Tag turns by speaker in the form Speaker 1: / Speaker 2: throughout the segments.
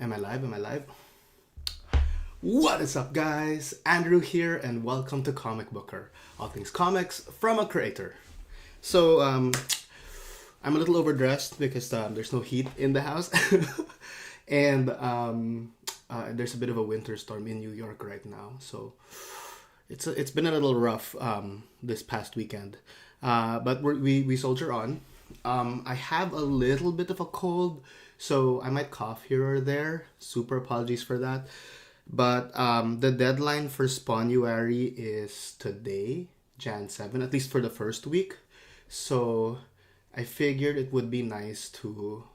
Speaker 1: Am I live? Am I live? What is up, guys? Andrew here, and welcome to Comicbooker. All things comics from a creator. So, I'm a little overdressed because there's no heat in the house, and there's a bit of a winter storm in New York right now. So, it's been a little rough this past weekend, but we soldier on. I have a little bit of a cold, so I might cough here or there. Super apologies for that. But the deadline for Spawnuary is today, Jan 7, at least for the first week. So I figured it would be nice to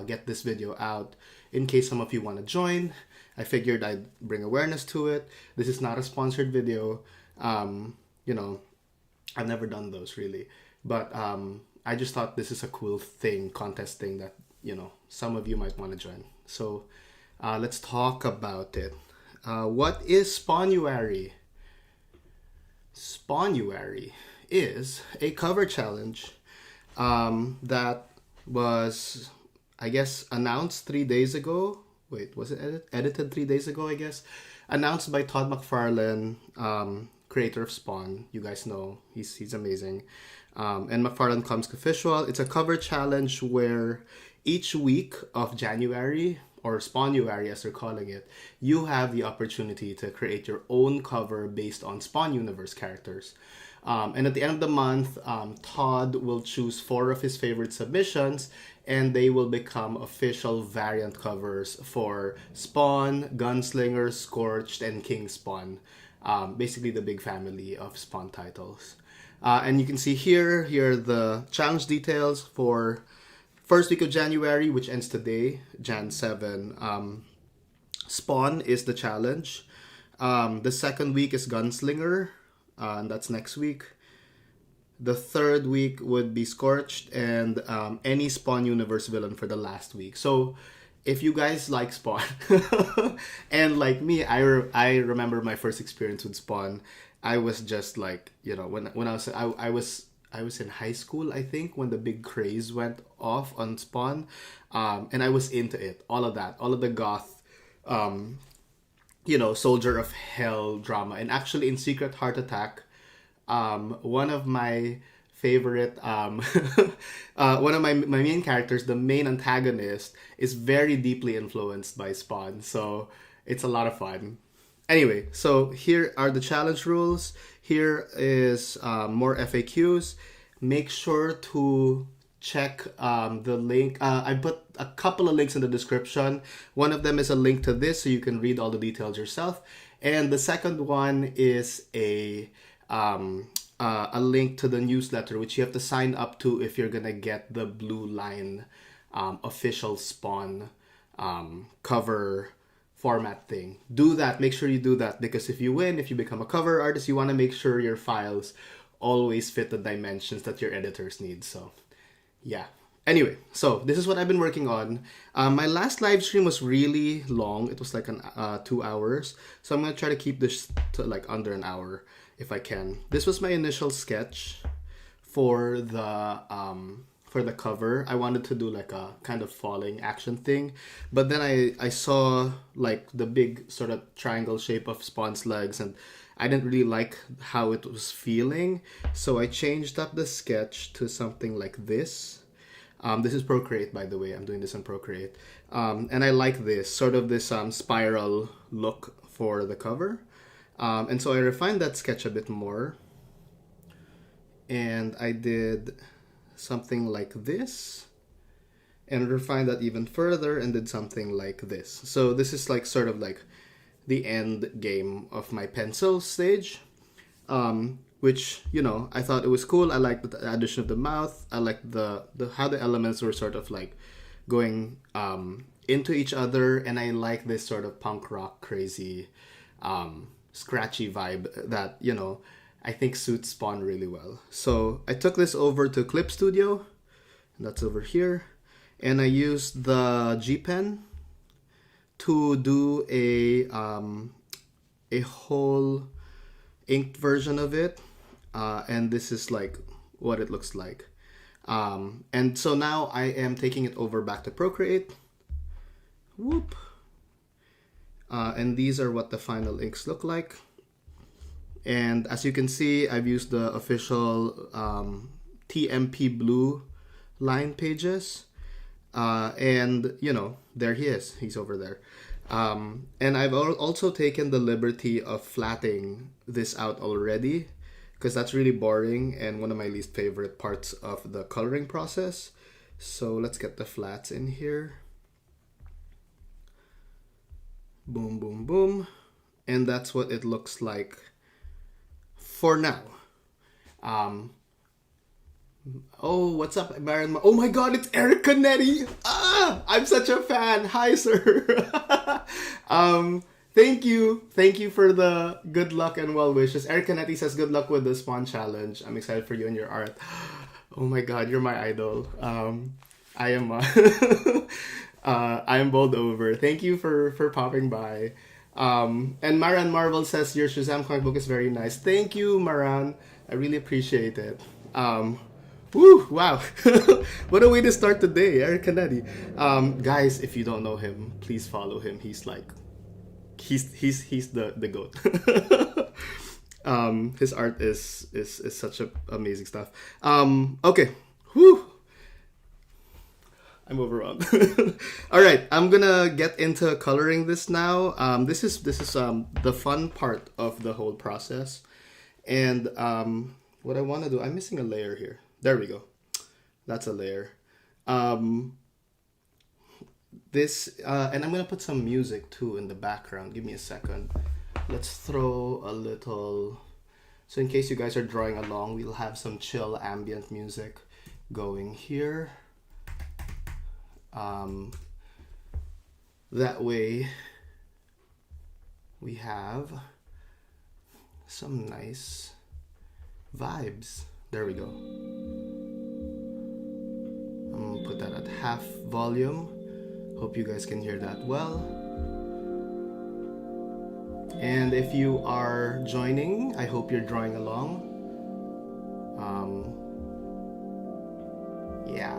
Speaker 1: get this video out in case some of you want to join. I figured I'd bring awareness to it. This is not a sponsored video. I've never done those really. But I just thought this is a cool thing, contest thing that, some of you might want to join. So let's talk about it. What is Spawnuary? Spawnuary is a cover challenge that was, I guess, announced 3 days ago. Wait, was it edited 3 days ago, I guess? Announced by Todd McFarlane, creator of Spawn. You guys know, he's amazing. And McFarlane Comics Official. It's a cover challenge where each week of January, or Spawnuary as they're calling it, you have the opportunity to create your own cover based on Spawn Universe characters. And at the end of the month, Todd will choose 4 of his favorite submissions, and they will become official variant covers for Spawn, Gunslinger, Scorched, and King Spawn. Basically the big family of Spawn titles. And you can see here are the challenge details for first week of January, which ends today, Jan 7. Spawn is the challenge. The second week is Gunslinger, and that's next week. The third week would be Scorched, and any Spawn Universe villain for the last week. So if you guys like Spawn, and like me, I remember my first experience with Spawn. I was just like, when I was in high school, I think, when the big craze went off on Spawn, and I was into it, all of that, all of the goth, Soldier of Hell drama. And actually in Secret Heart Attack, one of my favorite, one of my main characters, the main antagonist, is very deeply influenced by Spawn, so it's a lot of fun. Anyway, so here are the challenge rules. Here is more FAQs. Make sure to check the link. I put a couple of links in the description. One of them is a link to this, so you can read all the details yourself. And the second one is a link to the newsletter, which you have to sign up to if you're gonna get the Blue Line official Spawn cover format thing. Do that. Make sure you do that, because if you win, if you become a cover artist, you want to make sure your files always fit the dimensions that your editors need. So yeah, anyway, so this is what I've been working on. My last live stream was really long. It was like 2 hours, so I'm gonna try to keep this to like under an hour if I can. This was my initial sketch for the cover. I wanted to do like a kind of falling action thing, but then I saw like the big sort of triangle shape of Spawn's legs, and I didn't really like how it was feeling, so I changed up the sketch to something like this. This is Procreate, by the way. I'm doing this on Procreate, and I like this sort of this spiral look for the cover, and so I refined that sketch a bit more, and I did something like this, and refined that even further, and did something like this. So this is like sort of like the end game of my pencil stage, which I thought it was cool. I liked the addition of the mouth. I liked the how the elements were sort of like going into each other, and I like this sort of punk rock crazy scratchy vibe that I think suits Spawn really well. So I took this over to Clip Studio, and that's over here, and I used the G Pen to do a whole inked version of it, and this is like what it looks like. And so now I am taking it over back to Procreate. Whoop. And these are what the final inks look like. And as you can see, I've used the official TMP Blue line pages. And, you know, there he is. He's over there. And I've also taken the liberty of flatting this out already, because that's really boring and one of my least favorite parts of the coloring process. So let's get the flats in here. Boom, boom, boom. And that's what it looks like for now. Oh, what's up, Baron? Oh my god, it's Eric Canetti! Ah, I'm such a fan. Hi, sir. Thank you for the good luck and well wishes. Eric Canetti says good luck with the Spawn challenge. I'm excited for you and your art. Oh my god, you're my idol. I am I am bowled over. Thank you for popping by. And Maran Marvel says your Shazam comic book is very nice. Thank you, Maran. I really appreciate it. Woo, wow. What a way to start the day, Eric Canetti. Guys, if you don't know him, please follow him. He's like, he's the GOAT. His art is such amazing stuff. Okay. Whew. I'm overwhelmed. All right, I'm gonna get into coloring this now. This is the fun part of the whole process. And what I want to do, I'm missing a layer here. There we go. That's a layer. This and I'm gonna put some music too in the background. Give me a second. Let's throw a little. So in case you guys are drawing along, we'll have some chill ambient music going here. That way we have some nice vibes. There we go. I'm gonna put that at half volume. Hope you guys can hear that well. And if you are joining, I hope you're drawing along. Yeah.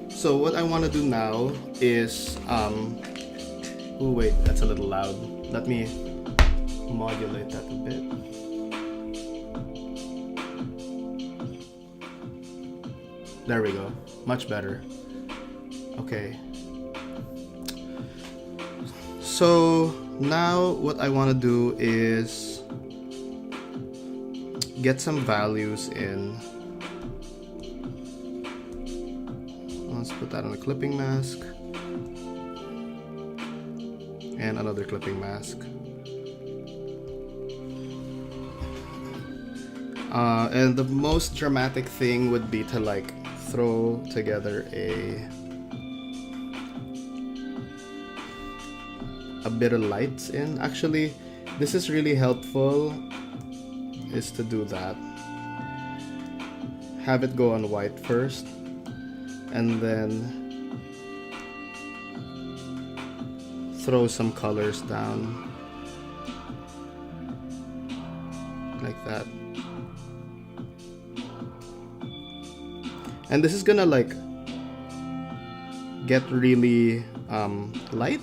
Speaker 1: So what I want to do now is, oh wait, that's a little loud. Let me modulate that a bit. There we go, much better. Okay. So now what I want to do is get some values in. Let's put that on a clipping mask and another clipping mask. And the most dramatic thing would be to like throw together a bit of lights in. Actually, this is really helpful, is to do that. Have it go on white first. And then throw some colors down like that. And this is gonna like get really light,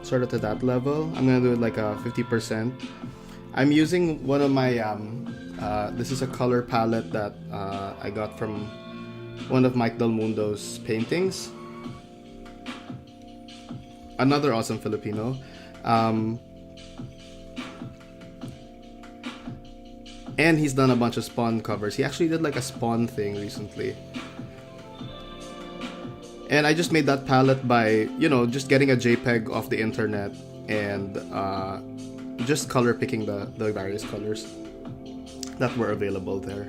Speaker 1: sort of to that level. I'm gonna do it like a 50%. I'm using one of my this is a color palette that I got from one of Mike Del Mundo's paintings. Another awesome Filipino. And he's done a bunch of Spawn covers. He actually did like a Spawn thing recently. And I just made that palette by, you know, just getting a JPEG off the internet and just color picking the various colors that were available there.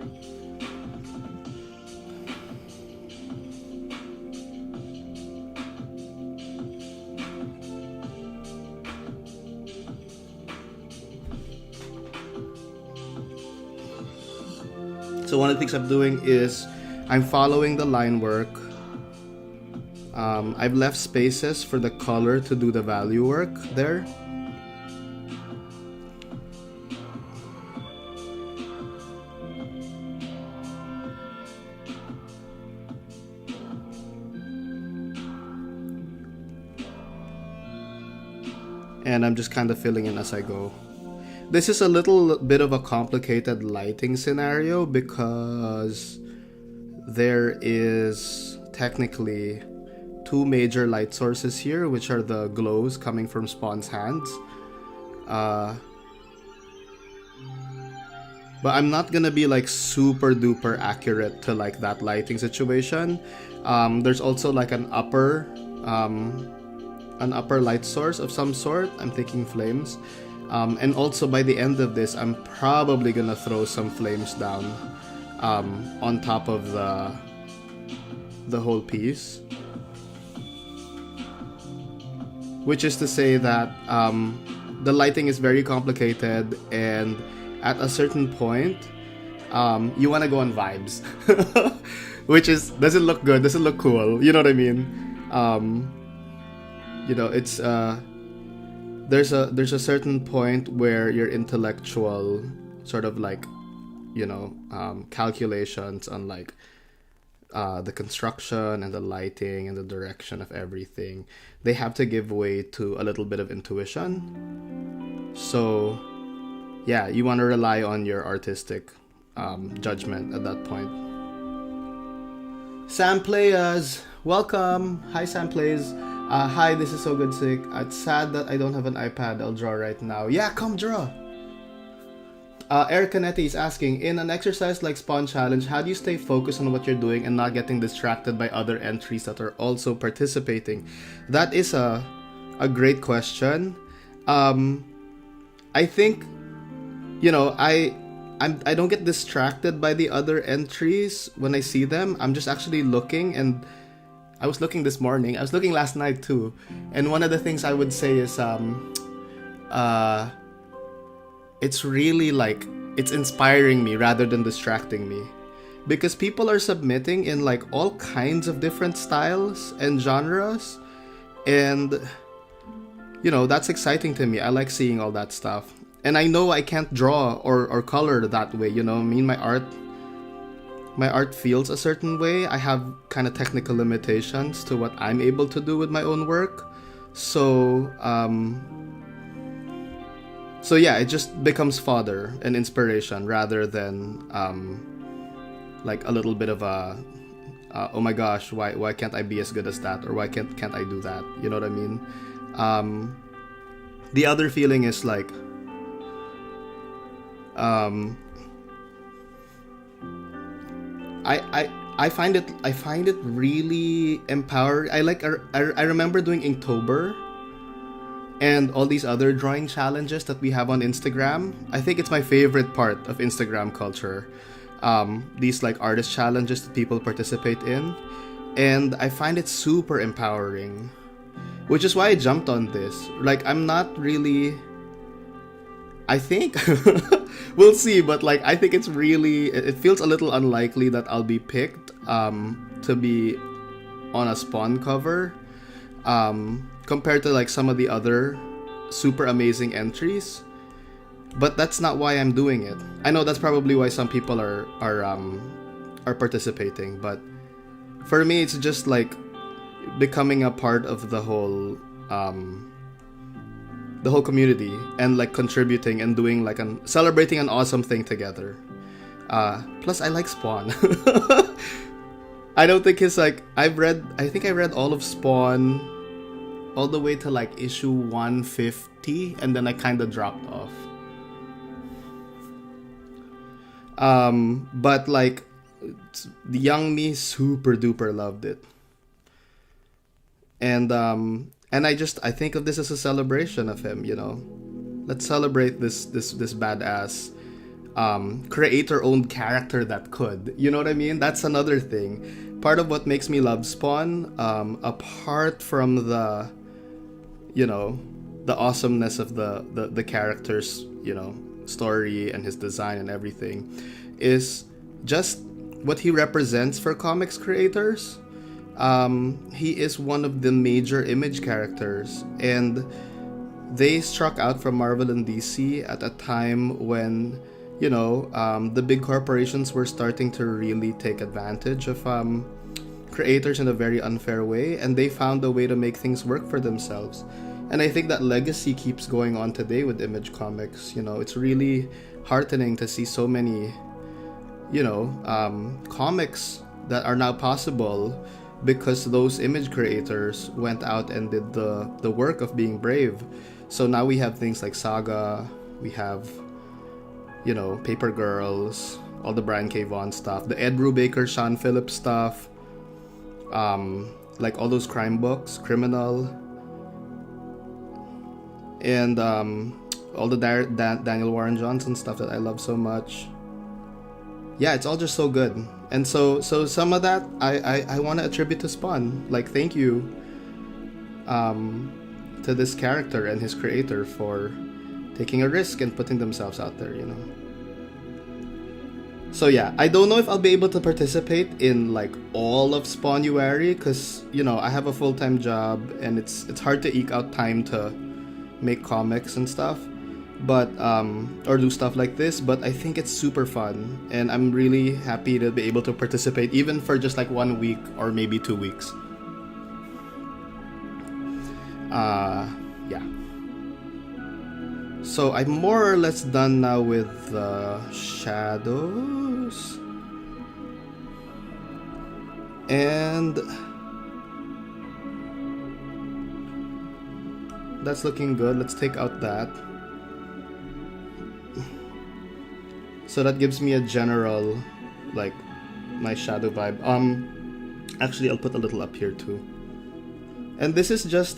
Speaker 1: So one of the things I'm doing is I'm following the line work I've left spaces for the color to do the value work there. And I'm just kind of filling in as I go. This is a little bit of a complicated lighting scenario because there is technically two major light sources here, which are the glows coming from Spawn's hands. But I'm not gonna be like super duper accurate to like that lighting situation. There's also like an upper light source of some sort. I'm thinking flames. And also by the end of this, I'm probably gonna throw some flames down on top of the whole piece. Which is to say that the lighting is very complicated, and at a certain point, you want to go on vibes. Which is, does it look good? Does it look cool? You know what I mean? It's there's a certain point where your intellectual sort of like, calculations on like the construction and the lighting and the direction of everything, they have to give way to a little bit of intuition. So yeah, you want to rely on your artistic judgment at that point. Sam Playas, welcome. Hi Sam Plays. Hi, this is So Good Sick. It's sad that I don't have an iPad. I'll draw right now. Yeah, come draw. Eric Canetti is asking, in an exercise like Spawn Challenge, how do you stay focused on what you're doing and not getting distracted by other entries that are also participating? That is a great question. I think, I don't get distracted by the other entries when I see them. I'm just actually looking, and I was looking this morning. I was looking last night too. And one of the things I would say is it's really like, it's inspiring me rather than distracting me, because people are submitting in like all kinds of different styles and genres, and that's exciting to me. I like seeing all that stuff, and I know I can't draw or color that way. My art feels a certain way. I have kind of technical limitations to what I'm able to do with my own work. So yeah, it just becomes fodder and inspiration rather than like a little bit of a oh my gosh, why can't I be as good as that, or why can't I do that? You know what I mean? The other feeling is like I find it really empowering. I remember doing Inktober and all these other drawing challenges that we have on Instagram. I think it's my favorite part of Instagram culture. These like artist challenges that people participate in, and I find it super empowering, which is why I jumped on this. Like, I'm not really, I think we'll see, but like I think it's really, it feels a little unlikely that I'll be picked to be on a Spawn cover compared to like some of the other super amazing entries. But that's not why I'm doing it. I know that's probably why some people are participating, but for me it's just like becoming a part of the whole community, and like contributing and doing like celebrating an awesome thing together. Plus I like Spawn. I don't think it's like, I think I read all of Spawn all the way to like issue 150, and then I kind of dropped off. But like the young me super duper loved it, and I think of this as a celebration of him. Let's celebrate this badass creator-owned character that could. You know what I mean? That's another thing. Part of what makes me love Spawn, apart from the awesomeness of the character's story and his design and everything, is just what he represents for comics creators. He is one of the major Image characters, and they struck out from Marvel and DC at a time when, the big corporations were starting to really take advantage of creators in a very unfair way, and they found a way to make things work for themselves. And I think that legacy keeps going on today with Image Comics. It's really heartening to see so many, comics that are now possible because those Image creators went out and did the work of being brave. So now we have things like Saga, we have, Paper Girls, all the Brian K. Vaughan stuff, the Ed Brubaker, Sean Phillips stuff, like all those crime books, Criminal, and all the Daniel Warren Johnson stuff that I love so much. Yeah, it's all just so good. And so some of that I want to attribute to Spawn. Like, thank you to this character and his creator for taking a risk and putting themselves out there, So yeah, I don't know if I'll be able to participate in like all of Spawnuary because, I have a full-time job and it's hard to eke out time to make comics and stuff, but or do stuff like this, but I think it's super fun and I'm really happy to be able to participate even for just like 1 week or maybe 2 weeks. Yeah. So I'm more or less done now with the shadows. And that's looking good. Let's take out that. So that gives me a general, like, my shadow vibe. Actually, I'll put a little up here too. And this is just,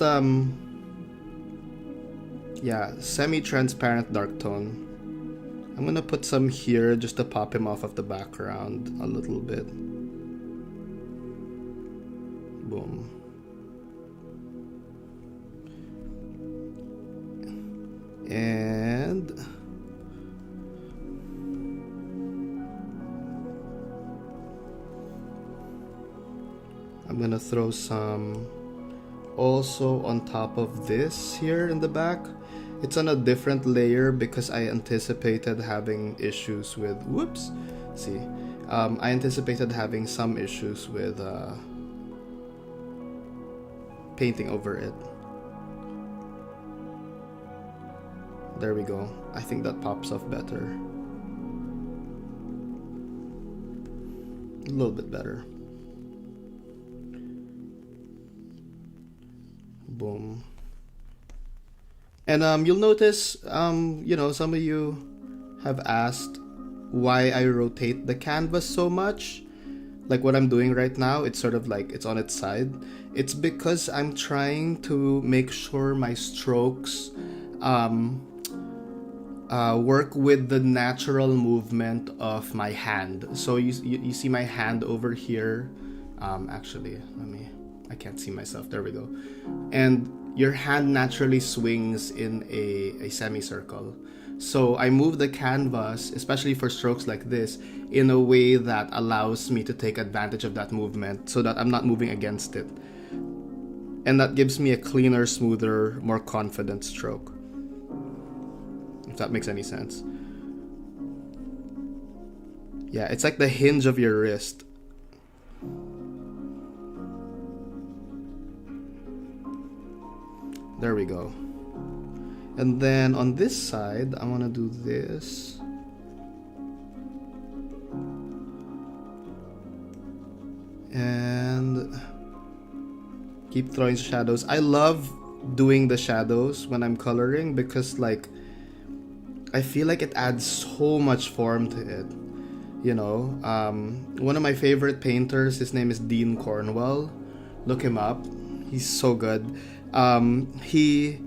Speaker 1: semi-transparent dark tone. I'm gonna put some here just to pop him off of the background a little bit. Boom. And I'm gonna throw some also on top of this here in the back. It's on a different layer because I anticipated having issues with I anticipated having some issues with painting over it. There we go. I think that pops off better. A little bit better. Boom. And you'll notice, some of you have asked why I rotate the canvas so much. Like what I'm doing right now, it's sort of like it's on its side. It's because I'm trying to make sure my strokes work with the natural movement of my hand. So you see my hand over here. Actually, I can't see myself. There we go. And your hand naturally swings in a semicircle. So I move the canvas, especially for strokes like this, in a way that allows me to take advantage of that movement so that I'm not moving against it. And that gives me a cleaner, smoother, more confident stroke. If that makes any sense. Yeah, it's like the hinge of your wrist. There we go. And then on this side, I want to do this. And keep throwing shadows. I love doing the shadows when I'm coloring because, like, I feel like it adds so much form to it. One of my favorite painters, his name is Dean Cornwell. Look him up. He's so good. He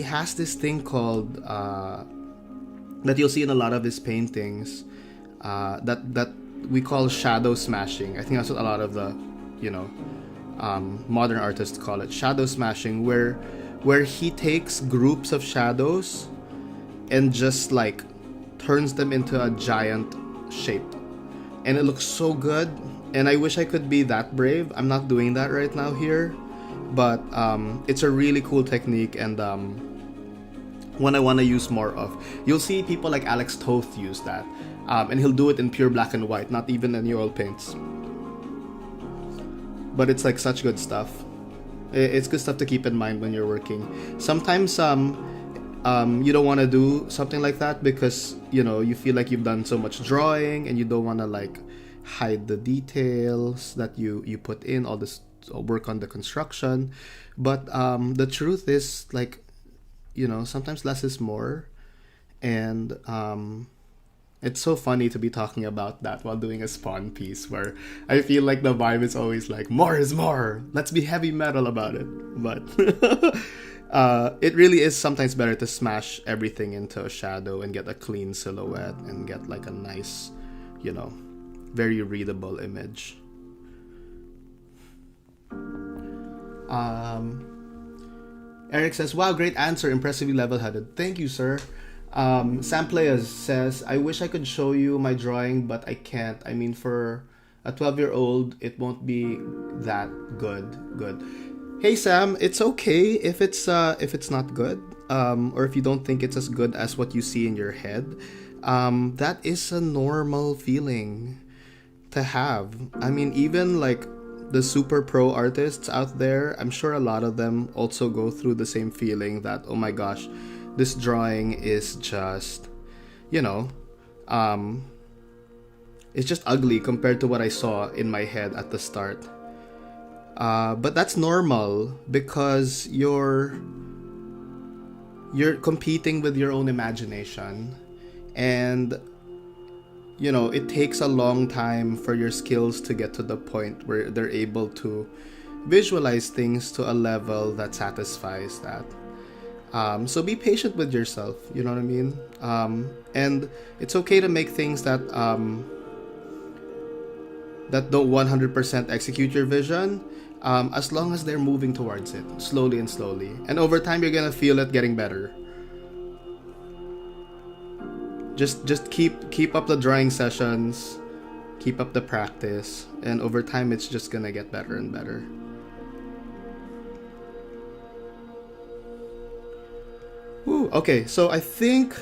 Speaker 1: has this thing called that you'll see in a lot of his paintings that we call shadow smashing. I think that's what a lot of the modern artists call it, shadow smashing, where he takes groups of shadows and just like turns them into a giant shape, and it looks so good. And I wish I could be that brave. I'm not doing that right now here, but it's a really cool technique, and one I want to use more of. You'll see people like Alex Toth use that, and he'll do it in pure black and white, not even any oil paints. But it's like such good stuff. It's good stuff to keep in mind when you're working. Sometimes you don't want to do something like that because you feel like you've done so much drawing and you don't want to like hide the details that you put in all this work on the construction. But the truth is, like, sometimes less is more, and it's so funny to be talking about that while doing a Spawn piece where I feel like the vibe is always like, more is more, let's be heavy metal about it. But it really is sometimes better to smash everything into a shadow and get a clean silhouette and get like a nice, very readable image. Eric says, wow, great answer, impressively level-headed. Thank you, sir. Sam Playas says, I wish I could show you my drawing, but I can't. I mean, for a 12-year-old, it won't be that good. Hey Sam, it's okay if it's not good, or if you don't think it's as good as what you see in your head. That is a normal feeling to have. I mean, even like the super pro artists out there, I'm sure a lot of them also go through the same feeling that, oh my gosh, this drawing is just, it's just ugly compared to what I saw in my head at the start. But that's normal because you're competing with your own imagination, and it takes a long time for your skills to get to the point where they're able to visualize things to a level that satisfies that. So be patient with yourself, you know what I mean? And it's okay to make things that don't 100% execute your vision, as long as they're moving towards it, slowly and slowly. And over time, you're gonna feel it getting better. Just keep up the drawing sessions, keep up the practice, and over time it's just gonna get better and better. Ooh, okay, so I think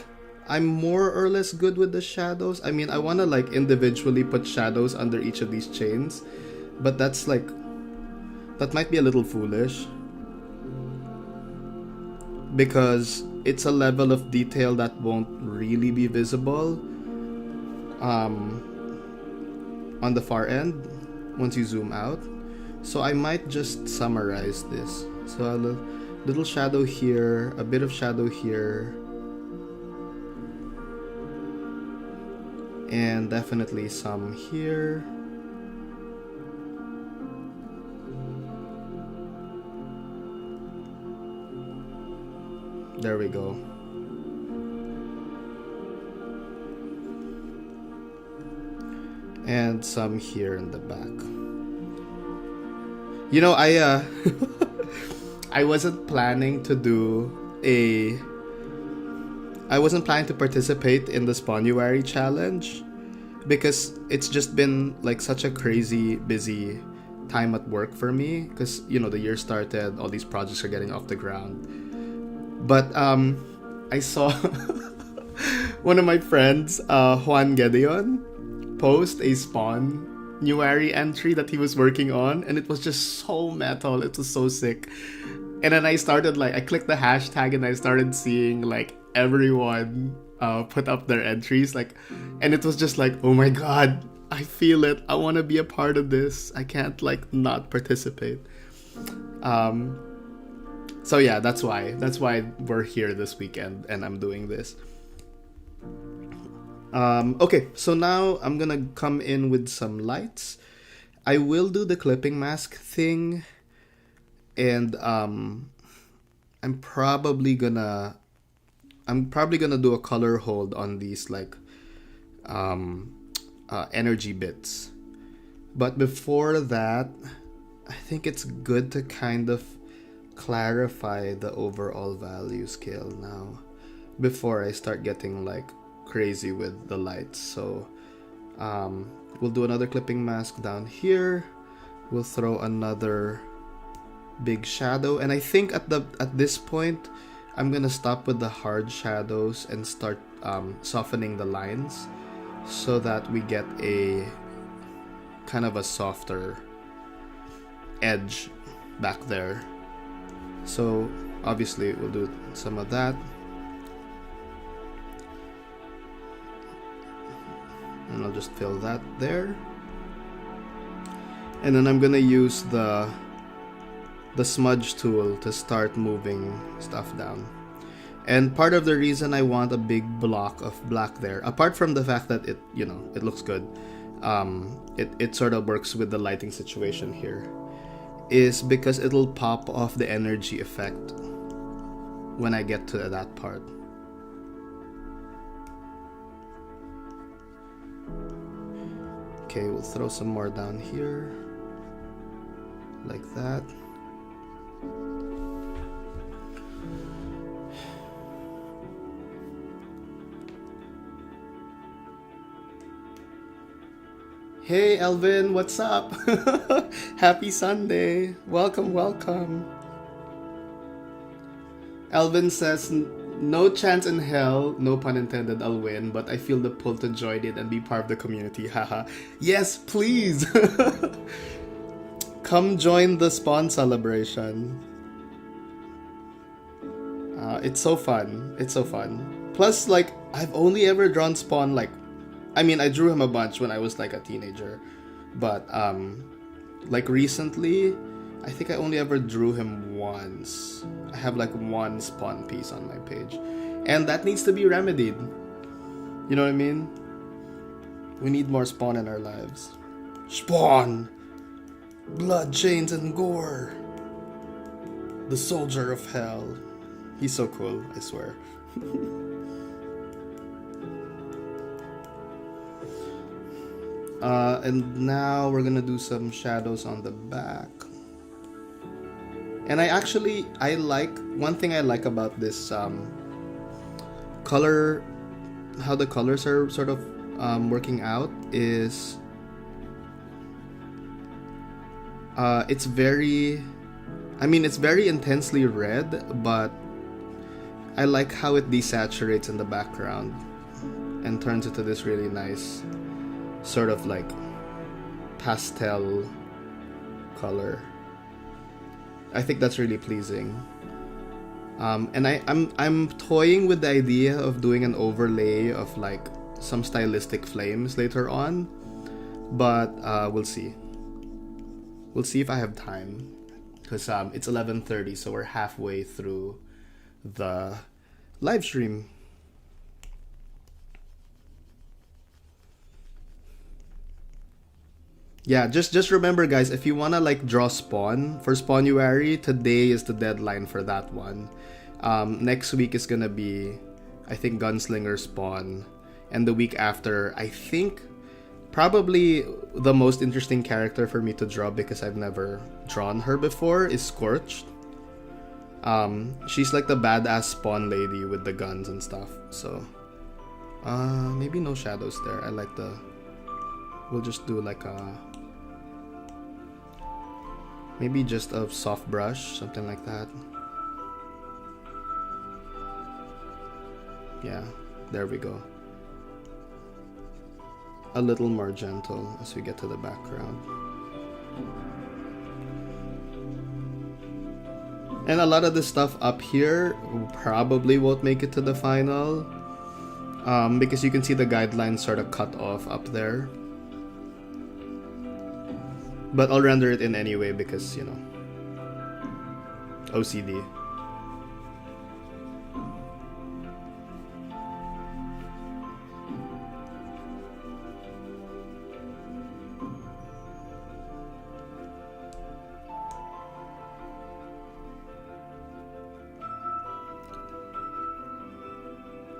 Speaker 1: I'm more or less good with the shadows. I mean, I want to like individually put shadows under each of these chains, but that might be a little foolish because it's a level of detail that won't really be visible on the far end once you zoom out. So I might just summarize this. So a little shadow here, a bit of shadow here, and definitely some here. There we go. And some here in the back. I wasn't planning to participate in the Spawnuary challenge because it's just been like such a crazy busy time at work for me because the year started, all these projects are getting off the ground. But I saw one of my friends, Juan Gedeon, post a Spawnuary entry that he was working on, and it was just so metal. It was so sick. And then I clicked the hashtag and I started seeing like everyone put up their entries, and it was just like, oh my god, I feel it. I want to be a part of this. I can't not participate. So yeah, that's why we're here this weekend and I'm doing this. Okay, so now I'm gonna come in with some lights. I will do the clipping mask thing, and I'm probably gonna do a color hold on these energy bits. But before that, I think it's good to kind of clarify the overall value scale now before I start getting crazy with the lights. So We'll do another clipping mask down here. We'll throw another big shadow, and I think at this point I'm gonna stop with the hard shadows and start softening the lines so that we get a kind of a softer edge back there. So obviously we'll do some of that, and I'll just fill that there, and then I'm gonna use the smudge tool to start moving stuff down. And part of the reason I want a big block of black there, apart from the fact that it looks good, it sort of works with the lighting situation here, is because it'll pop off the energy effect when I get to that part. Okay, we'll throw some more down here like that. Hey Elvin, what's up? Happy Sunday. Welcome, welcome. Elvin says, no chance in hell, no pun intended, I'll win, but I feel the pull to join it and be part of the community. Haha. Yes, please. Come join the Spawn celebration. It's so fun. It's so fun. Plus, like, I've only ever drawn Spawn, like, I mean, I drew him a bunch when I was like a teenager, but like recently, I think I only ever drew him once. I have like one Spawn piece on my page, and that needs to be remedied. You know what I mean? We need more Spawn in our lives. Spawn! Blood, chains, and gore. The soldier of hell. He's so cool, I swear. And now we're gonna do some shadows on the back. And I like, one thing I like about this color, how the colors are sort of working out is it's very intensely red, but I like how it desaturates in the background and turns into this really nice sort of like pastel color. I think that's really pleasing. And I'm toying with the idea of doing an overlay of like some stylistic flames later on, but we'll see. We'll see if I have time, because it's 11:30, so we're halfway through the live stream. Yeah, just remember, guys, if you wanna like draw Spawn for Spawnuary, today is the deadline for that one. Next week is gonna be, I think, Gunslinger Spawn, and the week after, I think, probably the most interesting character for me to draw, because I've never drawn her before, is Scorched. She's like the badass Spawn lady with the guns and stuff. So, maybe no shadows there. I like the. We'll just do like a. Maybe just a soft brush, something like that. Yeah, there we go. A little more gentle as we get to the background. And a lot of the stuff up here probably won't make it to the final, because you can see the guidelines sort of cut off up there. But I'll render it in anyway because, you know, OCD.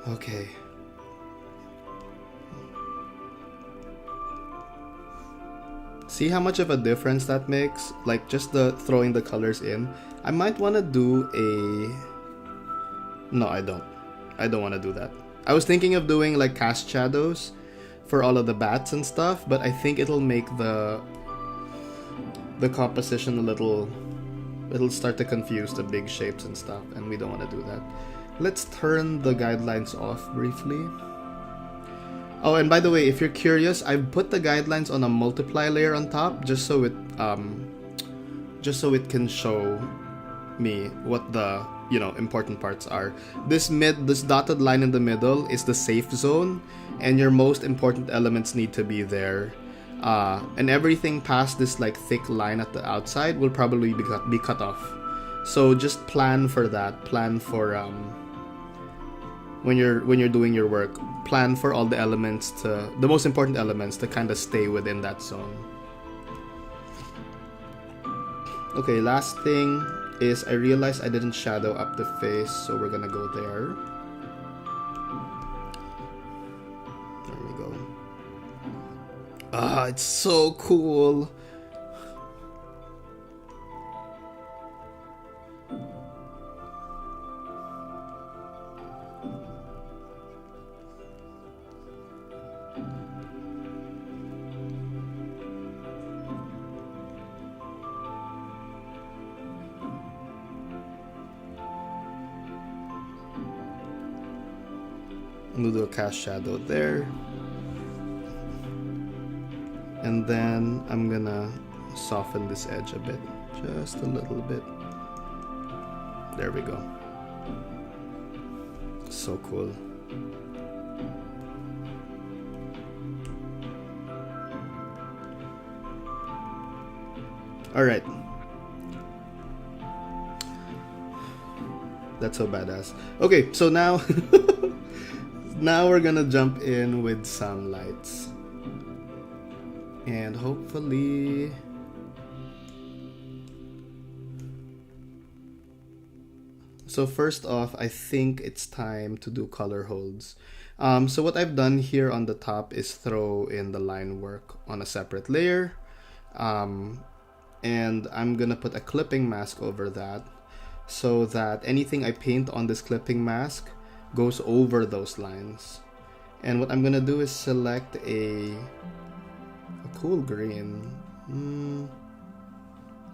Speaker 1: Okay. See how much of a difference that makes? Like, just the throwing the colors in. I might want to do a... No, I don't. I don't want to do that. I was thinking of doing like cast shadows for all of the bats and stuff, but I think it'll make the composition a little, it'll start to confuse the big shapes and stuff, and we don't want to do that. Let's turn the guidelines off briefly. Oh, and by the way, if you're curious, I've put the guidelines on a multiply layer on top just so it can show me what the, you know, important parts are. This dotted line in the middle is the safe zone, and your most important elements need to be there. And everything past this like thick line at the outside will probably be cut off. So just plan for that. Plan for when you're doing your work, plan for all the elements to, the most important elements to kind of stay within that zone. Okay, last thing is I realized I didn't shadow up the face, so we're gonna go there. There we go. Ah, it's so cool. I'm gonna do a cast shadow there. And then I'm gonna soften this edge a bit. Just a little bit. There we go. So cool. Alright. That's so badass. Okay, so now now we're gonna jump in with some lights. And hopefully so first off, I think it's time to do color holds. So what I've done here on the top is throw in the line work on a separate layer. And I'm gonna put a clipping mask over that so that anything I paint on this clipping mask goes over those lines. And what I'm gonna do is select a cool green,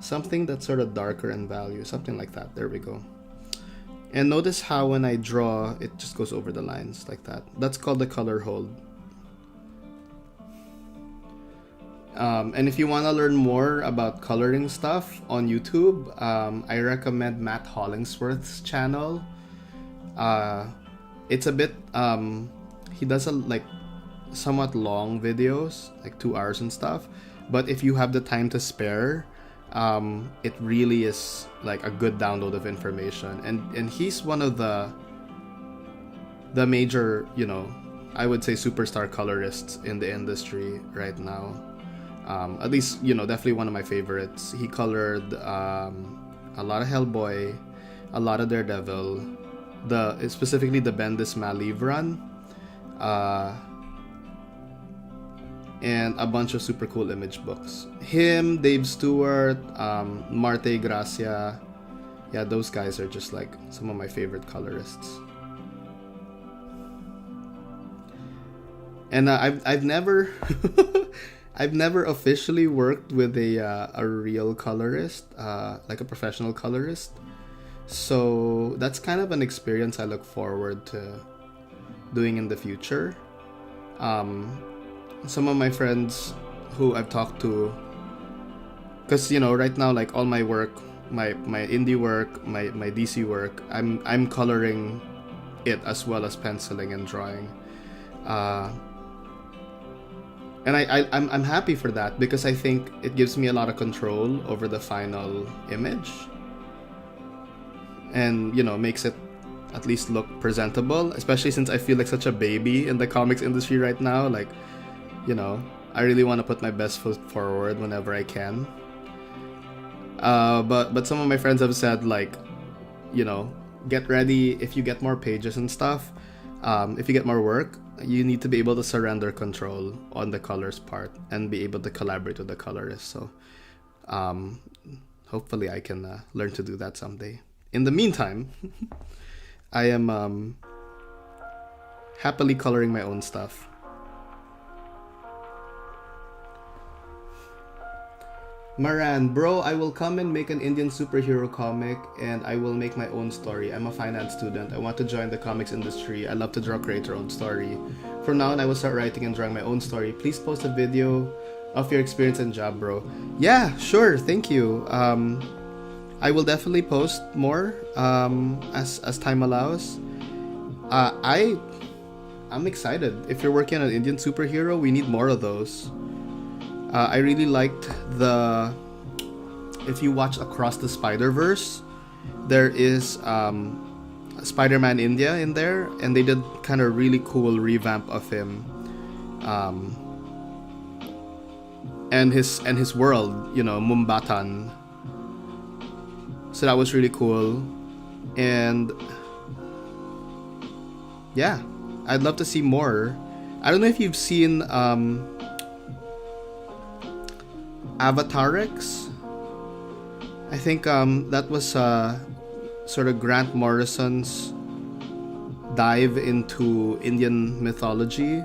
Speaker 1: something that's sort of darker in value, something like that. There we go. And notice how when I draw, it just goes over the lines like that. That's called the color hold. And if you want to learn more about coloring stuff on YouTube, I recommend Matt Hollingsworth's channel. It's a bit, he does like somewhat long videos, like 2 hours and stuff. But if you have the time to spare, it really is like a good download of information. And he's one of the major, you know, I would say superstar colorists in the industry right now. At least, you know, definitely one of my favorites. He colored a lot of Hellboy, a lot of Daredevil, specifically the Bendis Maliv run, and a bunch of super cool image books. Him, Dave Stewart, Marte Gracia, yeah, those guys are just like some of my favorite colorists. And I've never I've never officially worked with a real colorist, like a professional colorist. So that's kind of an experience I look forward to doing in the future. Some of my friends who I've talked to, because you know right now, like all my work, my indie work, my DC work, I'm coloring it as well as penciling and drawing. And I'm happy for that because I think it gives me a lot of control over the final image. And, you know, makes it at least look presentable, especially since I feel like such a baby in the comics industry right now. Like, you know, I really want to put my best foot forward whenever I can. But some of my friends have said, like, you know, get ready if you get more pages and stuff. If you get more work, you need to be able to surrender control on the colors part and be able to collaborate with the colorist. So hopefully I can learn to do that someday. In the meantime, I am happily coloring my own stuff. Maran, bro, I will come and make an Indian superhero comic and I will make my own story. I'm a finance student. I want to join the comics industry. I love to draw, create your own story. From now on, I will start writing and drawing my own story. Please post a video of your experience and job, bro. Yeah, sure. Thank you. I will definitely post more as time allows. I'm excited. If you're working on an Indian superhero, we need more of those. I really liked if you watch Across the Spider-Verse, there is Spider-Man India in there, and they did kind of really cool revamp of him, and his world, Mumbatan. So that was really cool, and yeah, I'd love to see more. I don't know if you've seen Avatarix. I think that was sort of Grant Morrison's dive into Indian mythology,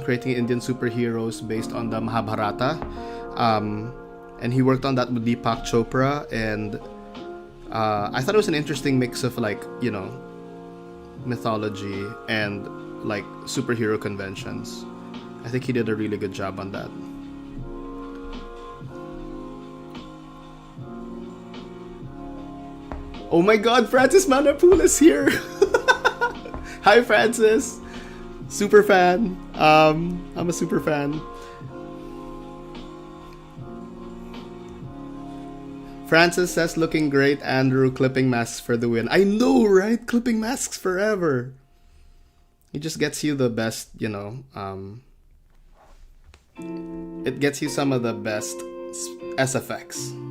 Speaker 1: creating Indian superheroes based on the Mahabharata. And he worked on that with Deepak Chopra, and I thought it was an interesting mix of mythology and like superhero conventions. I think he did a really good job on that. Oh my god, Francis Manapool is here! Hi, Francis! Super fan. I'm a super fan. Francis says, looking great, Andrew, clipping masks for the win. I know, right? Clipping masks forever. It just gets you the best, it gets you some of the best SFX.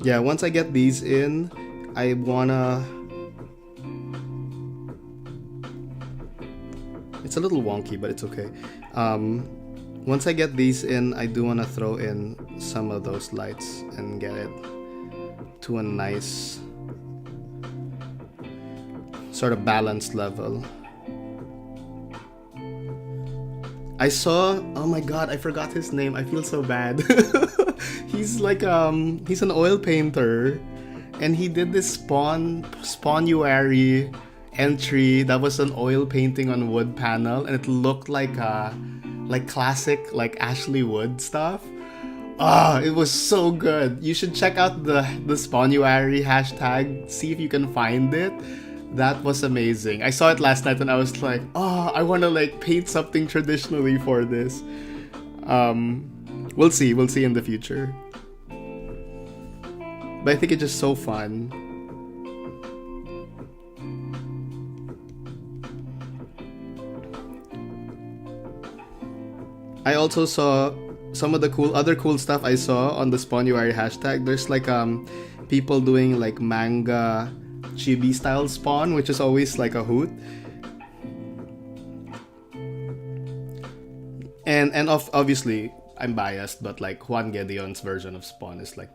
Speaker 1: Yeah, once I get these in, I wanna... It's a little wonky, but it's okay. Once I get these in, I do wanna throw in some of those lights and get it to a nice sort of balanced level. I saw... Oh my god, I forgot his name. I feel so bad. He's like he's an oil painter, and he did this Spawnuary entry that was an oil painting on wood panel, and it looked like classic like Ashley Wood stuff. It was so good. You should check out the Spawnuary hashtag, see if you can find it. That was amazing. I saw it last night and I was like, I want to like paint something traditionally for this. We'll see in the future. But I think it's just so fun. I also saw some of the other cool stuff I saw on the Spawnuary hashtag. There's like people doing like manga chibi style Spawn, which is always like a hoot. And obviously I'm biased, but like Juan Gedeon's version of Spawn is like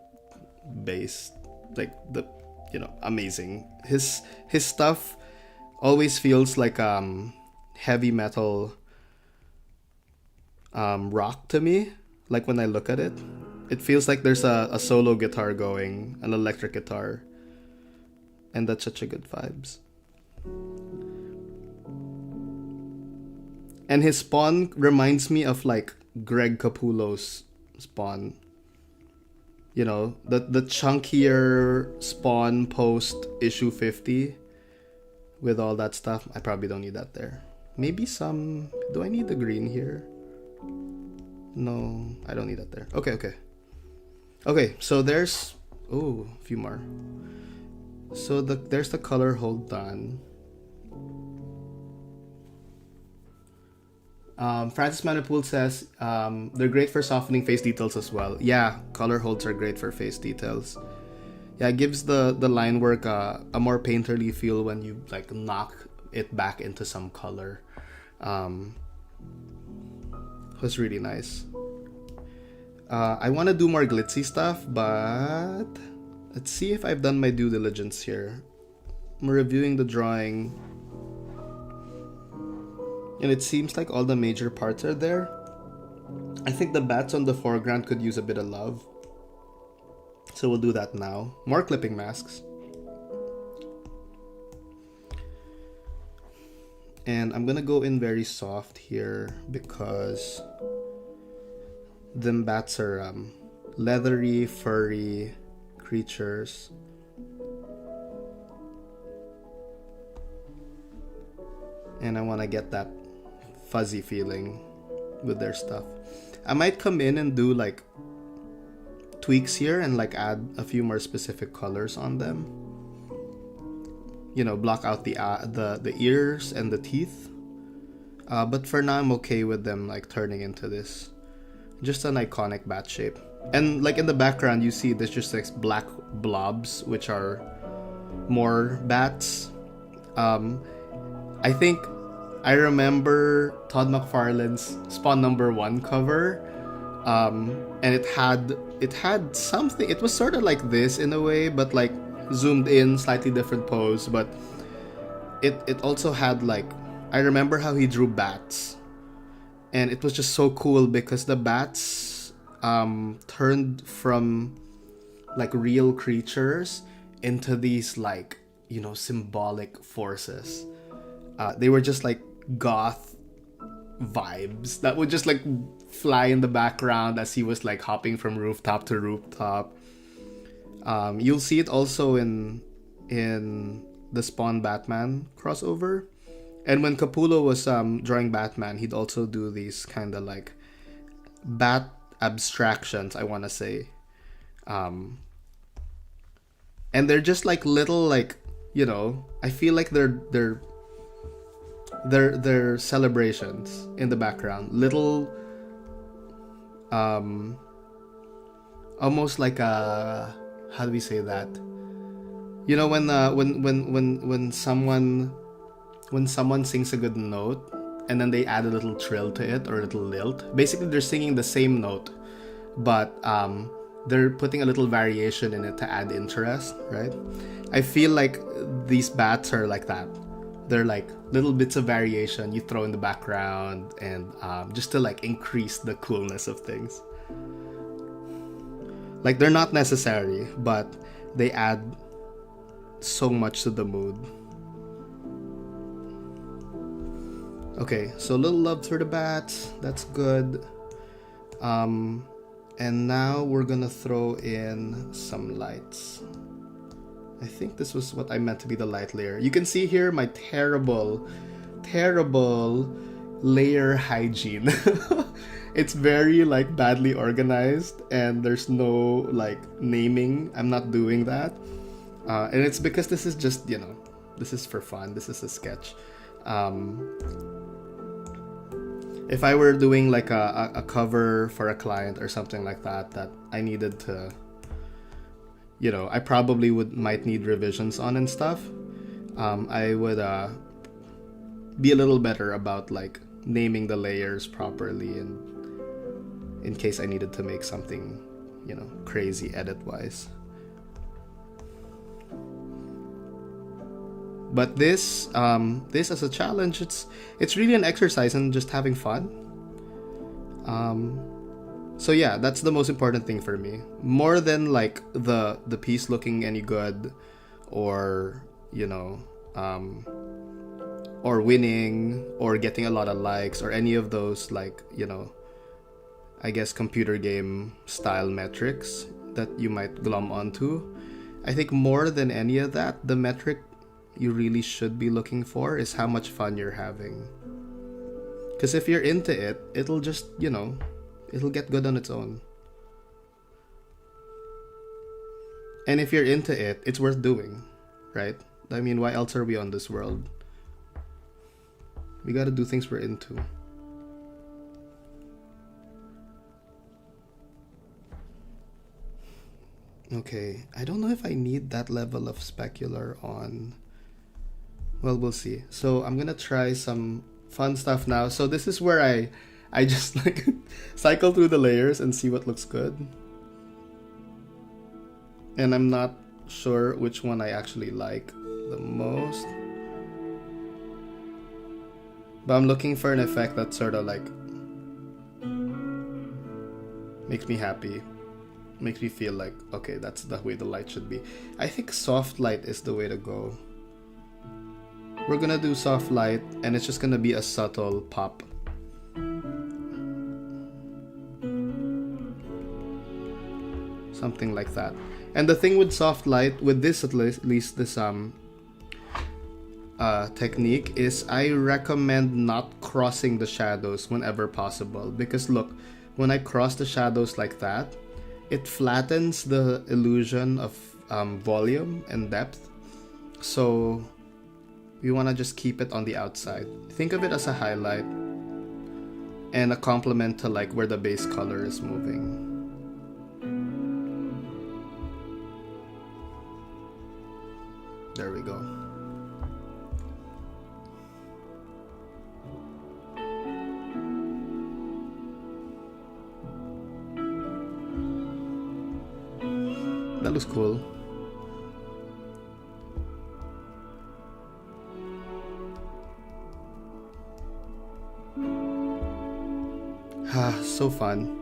Speaker 1: base, like the amazing. His stuff always feels like heavy metal rock to me. Like when I look at it, it feels like there's a solo guitar going, an electric guitar, and that's such a good vibes. And his Spawn reminds me of like Greg Capullo's Spawn. The chunkier Spawn post issue 50 with all that stuff. I probably don't need that there. Maybe some... Do I need the green here? No, I don't need that there. Okay, so there's... Oh, a few more. So there's the color hold done. Francis Manapool says they're great for softening face details as well. Yeah, color holds are great for face details. Yeah, it gives the line work a more painterly feel when you like knock it back into some color. was really nice. I want to do more glitzy stuff, but let's see if I've done my due diligence here. I'm reviewing the drawing, and it seems like all the major parts are there. I think the bats on the foreground could use a bit of love, so we'll do that now. More clipping masks. And I'm gonna go in very soft here because them bats are leathery, furry creatures. And I want to get that fuzzy feeling with their stuff. I might come in and do like tweaks here and like add a few more specific colors on them. You know, block out the ears and the teeth. But for now, I'm okay with them like turning into this. Just an iconic bat shape. And like in the background, you see there's just like black blobs, which are more bats. I think I remember Todd McFarlane's Spawn #1 cover. And it had something. It was sort of like this in a way, but like zoomed in, slightly different pose. But it also had like, I remember how he drew bats, and it was just so cool because the bats turned from like real creatures into these like, you know, symbolic forces. They were just like goth vibes that would just like fly in the background as he was like hopping from rooftop to rooftop. You'll see it also in the Spawn Batman crossover. And when Capullo was drawing Batman, he'd also do these kind of like bat abstractions, I want to say. And they're just like little, like, you know, I feel like they're celebrations in the background. Little almost like a, how do we say that? You know, when someone sings a good note and then they add a little trill to it or a little lilt. Basically, they're singing the same note, but they're putting a little variation in it to add interest, right? I feel like these bats are like that. They're like little bits of variation you throw in the background and just to like increase the coolness of things. Like, they're not necessary, but they add so much to the mood. Okay, so a little love for the bats. That's good. And now we're gonna throw in some lights. I think this was what I meant to be the light layer. You can see here my terrible layer hygiene. It's very like badly organized and there's no like naming. I'm not doing that. And it's because this is just, you know, this is for fun. This is a sketch. If I were doing like a cover for a client or something like that I needed to, you know, I probably might need revisions on and stuff, I would be a little better about like naming the layers properly, and in case I needed to make something, you know, crazy edit wise. But this as a challenge, it's really an exercise in just having fun. So yeah, that's the most important thing for me. More than like the piece looking any good, or, you know, or winning, or getting a lot of likes, or any of those, like, you know, I guess computer game style metrics that you might glom onto. I think more than any of that, the metric you really should be looking for is how much fun you're having. Because if you're into it, it'll just, you know, it'll get good on its own. And if you're into it, it's worth doing, right? I mean, why else are we on this world? We gotta do things we're into. Okay, I don't know if I need that level of specular on. Well, we'll see. So I'm gonna try some fun stuff now. So this is where I I just like cycle through the layers and see what looks good. And I'm not sure which one I actually like the most. But I'm looking for an effect that sort of like makes me happy. Makes me feel like, okay, that's the way the light should be. I think soft light is the way to go. We're gonna do soft light, and it's just gonna be a subtle pop. Something like that. And the thing with soft light, with this at least this technique, is I recommend not crossing the shadows whenever possible. Because look, when I cross the shadows like that, it flattens the illusion of volume and depth. So we want to just keep it on the outside. Think of it as a highlight and a complement to like where the base color is moving. There we go. That looks cool. Ah, so fun.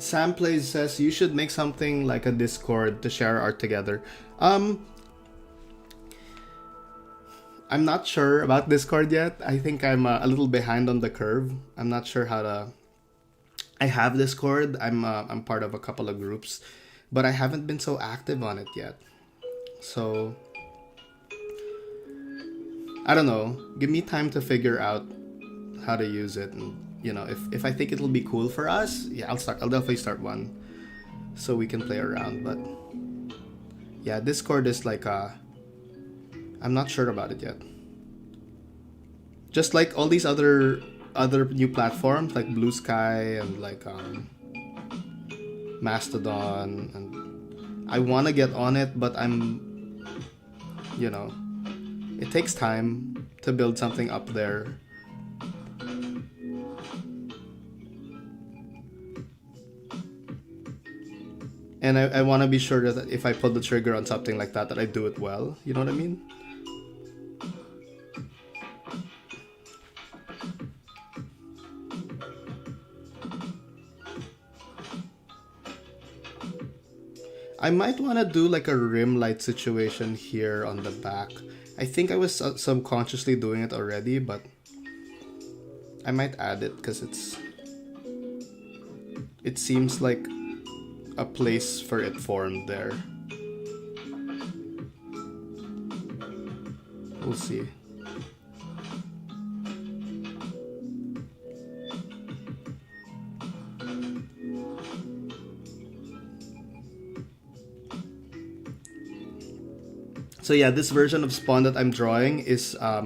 Speaker 1: Sam Plays says you should make something like a Discord to share art together. I'm not sure about Discord yet. I think I'm a little behind on the curve. I'm not sure how to. I have Discord. I'm part of a couple of groups, but I haven't been so active on it yet. So I don't know. Give me time to figure out how to use it, and you know, if I think it'll be cool for us, yeah, I'll definitely start one so we can play around. But yeah, Discord is like I'm not sure about it yet. Just like all these other new platforms like Blue Sky and like Mastodon, and I want to get on it, but I'm, you know, it takes time to build something up there. And I want to be sure that if I pull the trigger on something like that, that I do it well. You know what I mean? I might want to do like a rim light situation here on the back. I think I was subconsciously doing it already, but I might add it because it seems like a place for it formed there. We'll see. So yeah, this version of Spawn that I'm drawing is I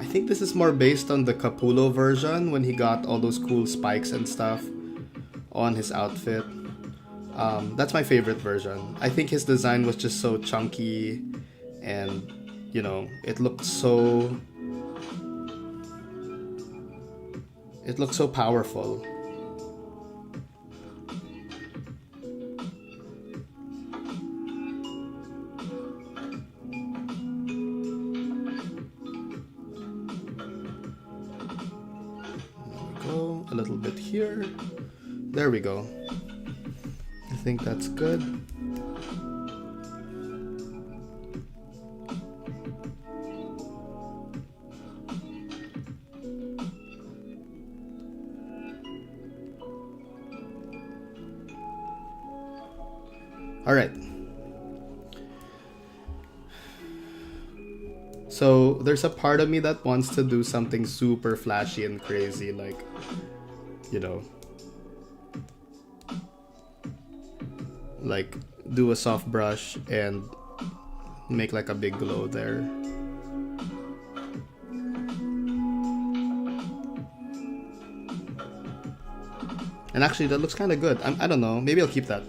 Speaker 1: think this is more based on the Capullo version when he got all those cool spikes and stuff on his outfit. That's my favorite version. I think his design was just so chunky, and you know, it looked so powerful. There we go. A little bit here. There we go. I think that's good. All right. So there's a part of me that wants to do something super flashy and crazy, like you know, like do a soft brush and make like a big glow there. And actually that looks kind of good. I don't know, maybe I'll keep that.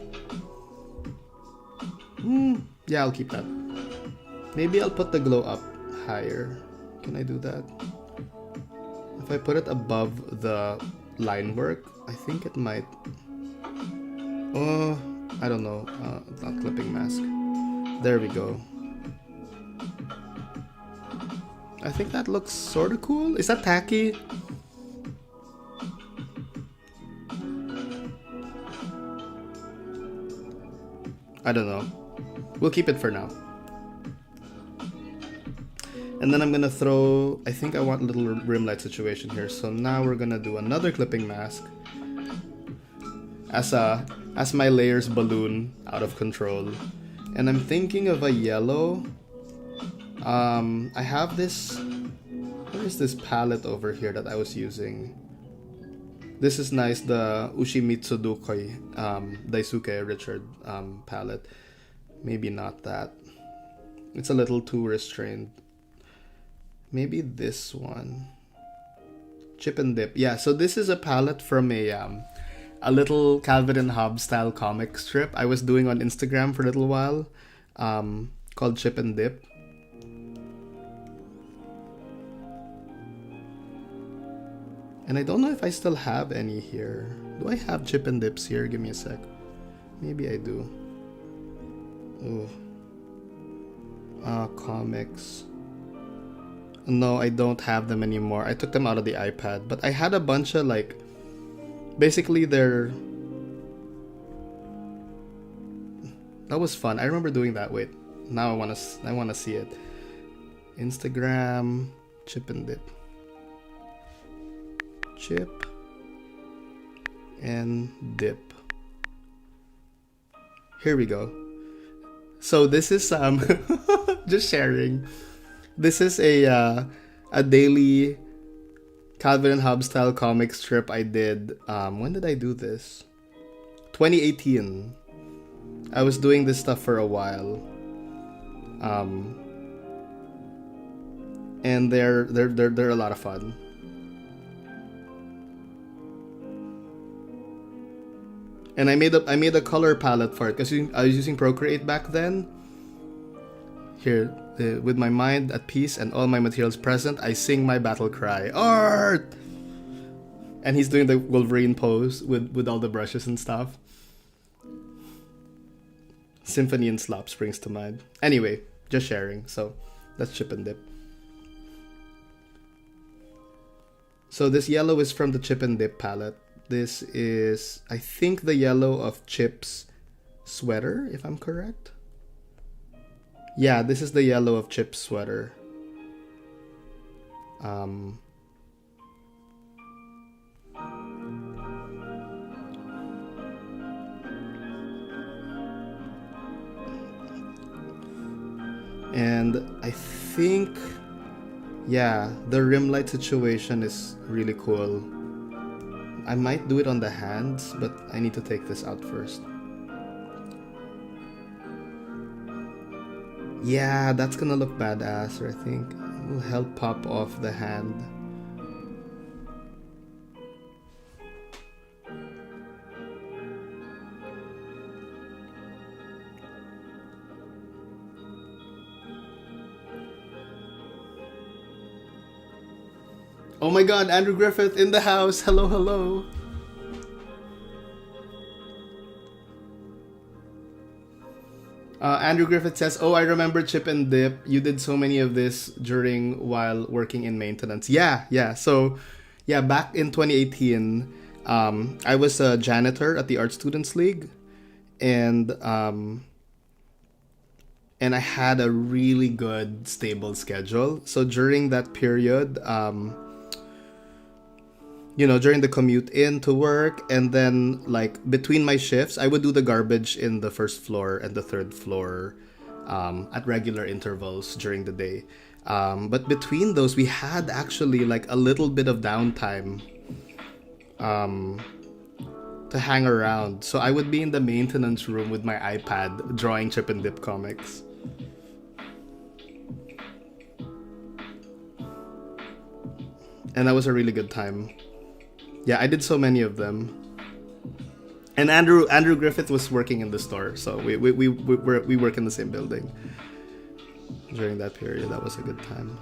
Speaker 1: Yeah, I'll keep that. Maybe I'll put the glow up higher. Can I do that? If I put it above the line work, I think it might... Oh, I don't know. Not clipping mask. There we go. I think that looks sort of cool. Is that tacky? I don't know. We'll keep it for now. And then I'm gonna throw, I think I want a little rim light situation here. So now we're gonna do another clipping mask as my layers balloon out of control. And I'm thinking of a yellow. I have this, where is this palette over here that I was using? This is nice, the Ushimitsu Dukoi Daisuke Richard palette. Maybe not that. It's a little too restrained. Maybe this one. Chip and Dip. Yeah, so this is a palette from a little Calvin and Hobbes style comic strip I was doing on Instagram for a little while, called Chip and Dip. And I don't know if I still have any here. Do I have Chip and Dips here? Give me a sec. Maybe I do. Ooh. Comics. No, I don't have them anymore. I took them out of the iPad. But I had a bunch of like... Basically they're... That was fun. I remember doing that. Wait. Now I wanna see it. Instagram. Chip and Dip. Chip and Dip. Here we go. So this is just sharing. This is a daily Calvin and Hobbes style comic strip I did. When did I do this? 2018. I was doing this stuff for a while. And they're a lot of fun. And I made a color palette for it because I was using Procreate back then. Here, with my mind at peace and all my materials present, I sing my battle cry. Art! And he's doing the Wolverine pose with all the brushes and stuff. Symphony and Slop springs to mind. Anyway, just sharing. So, that's Chip and Dip. So this yellow is from the Chip and Dip palette. This is, I think, the yellow of Chip's sweater, if I'm correct. Yeah, this is the yellow of Chip's sweater. And I think, yeah, the rim light situation is really cool. I might do it on the hands, but I need to take this out first. Yeah, that's gonna look badass, I think. It will help pop off the hand. Oh my god, Andrew Griffith in the house. Hello, hello. Andrew Griffith says, oh, I remember Chip and Dip. You did so many of this while working in maintenance. Yeah. So, yeah, back in 2018, I was a janitor at the Art Students League. And I had a really good, stable schedule. So during that period... during the commute in to work, and then like between my shifts, I would do the garbage in the first floor and the third floor at regular intervals during the day. But between those, we had actually like a little bit of downtime um, to hang around. So I would be in the maintenance room with my iPad drawing Chip and Dip comics. And that was a really good time. Yeah, I did so many of them. And Andrew Griffith was working in the store, so we work in the same building during that period. That was a good time.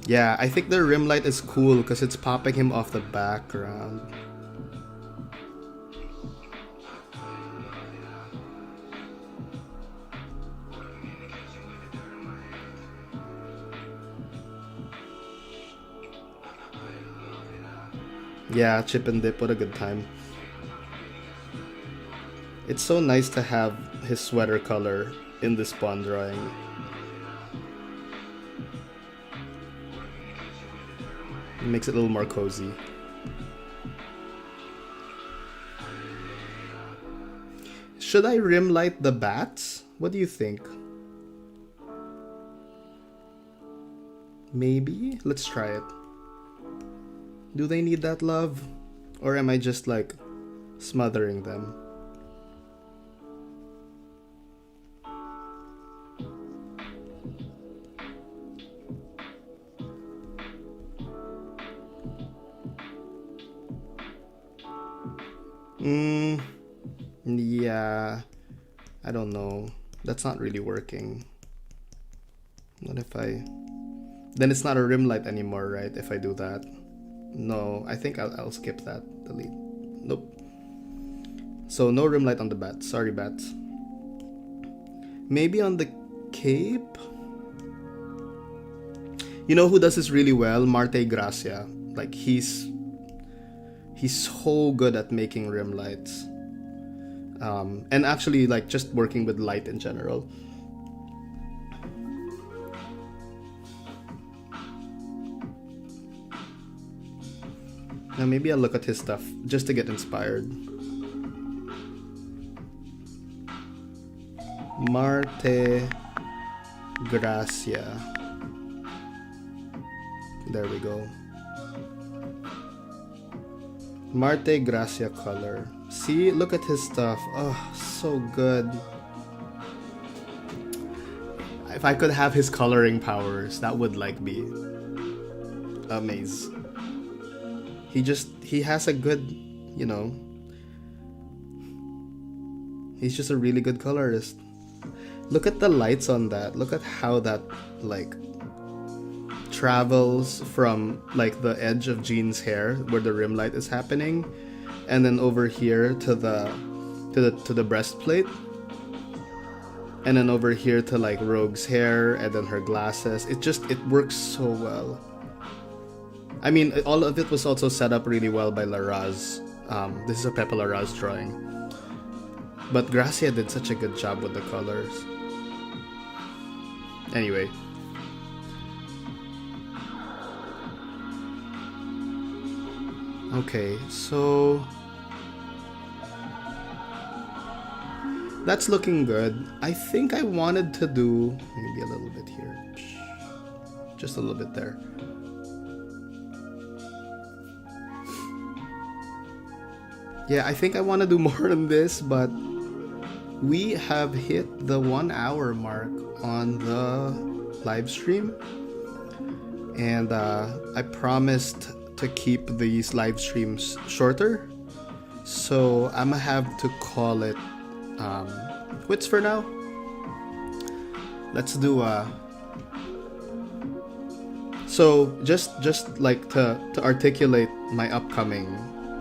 Speaker 1: Yeah, I think the rim light is cool because it's popping him off the background. Yeah, Chip and Dip, what a good time. It's so nice to have his sweater color in the Spawn drawing. It makes it a little more cozy. Should I rim light the bats? What do you think? Maybe? Let's try it. Do they need that love? Or am I just like smothering them? Yeah, I don't know. That's not really working. What if I... Then it's not a rim light anymore, right? If I do that. No, I think I'll skip that. Delete. Nope. So no rim light on the bats. Sorry, bats. Maybe on the cape? You know who does this really well? Marte Gracia. Like he's so good at making rim lights. And actually like just working with light in general. Now maybe I'll look at his stuff just to get inspired. Marte Gracia. There we go. Marte Gracia color. See, look at his stuff. Oh, so good. If I could have his coloring powers, that would like be amazing. He has a good, you know, he's just a really good colorist. Look at the lights on that. Look at how that like travels from like the edge of Jean's hair where the rim light is happening, and then over here to the breastplate, and then over here to like Rogue's hair, and then her glasses. It works so well. I mean, all of it was also set up really well by Larraz. This is a Pepe Larraz drawing. But Gracia did such a good job with the colors. Anyway. Okay, so... that's looking good. I think I wanted to do... maybe a little bit here. Just a little bit there. Yeah, I think I want to do more than this, but we have hit the 1 hour mark on the live stream. And I promised to keep these live streams shorter. So I'm gonna have to call it quits for now. Let's do so just like to articulate my upcoming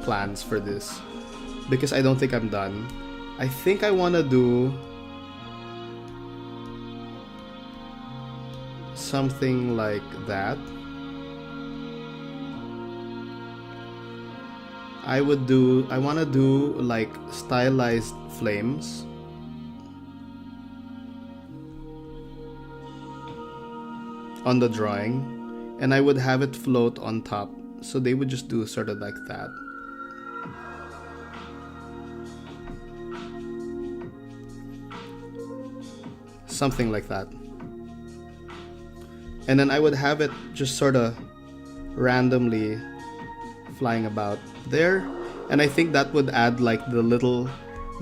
Speaker 1: plans for this, because I don't think I'm done. I think I want to do something like that. I want to do like stylized flames. On the drawing, and I would have it float on top, so they would just do sort of like that. something like that. And then I would have it just sort of randomly flying about there. And I think that would add like the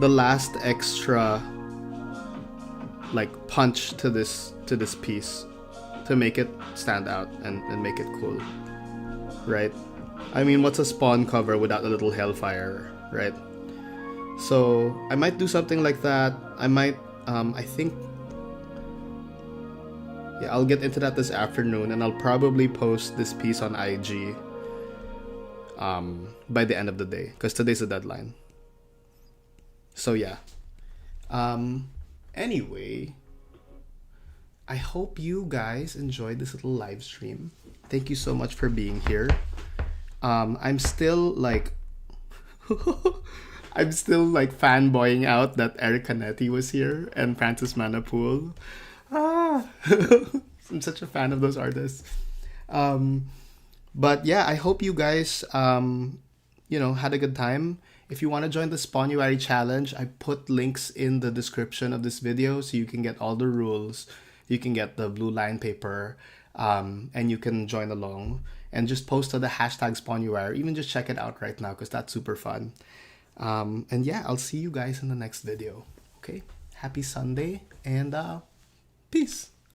Speaker 1: last extra like punch to this piece to make it stand out and make it cool, right? I mean, what's a Spawn cover without a little hellfire, right? So I might do something like that. I might I think, yeah, I'll get into that this afternoon, and I'll probably post this piece on IG by the end of the day, because today's the deadline. So yeah. Anyway, I hope you guys enjoyed this little live stream. Thank you so much for being here. I'm still like I'm still like fanboying out that Eric Canetti was here and Francis Manapool. I'm such a fan of those artists. But yeah, I hope you guys had a good time. If you want to join the Spawnuary challenge, I put links in the description of this video so you can get all the rules. You can get the blue line paper, and you can join along and just post to the hashtag Spawnuary. Even just check it out right now because that's super fun. And yeah, I'll see you guys in the next video. Okay, happy Sunday and peace.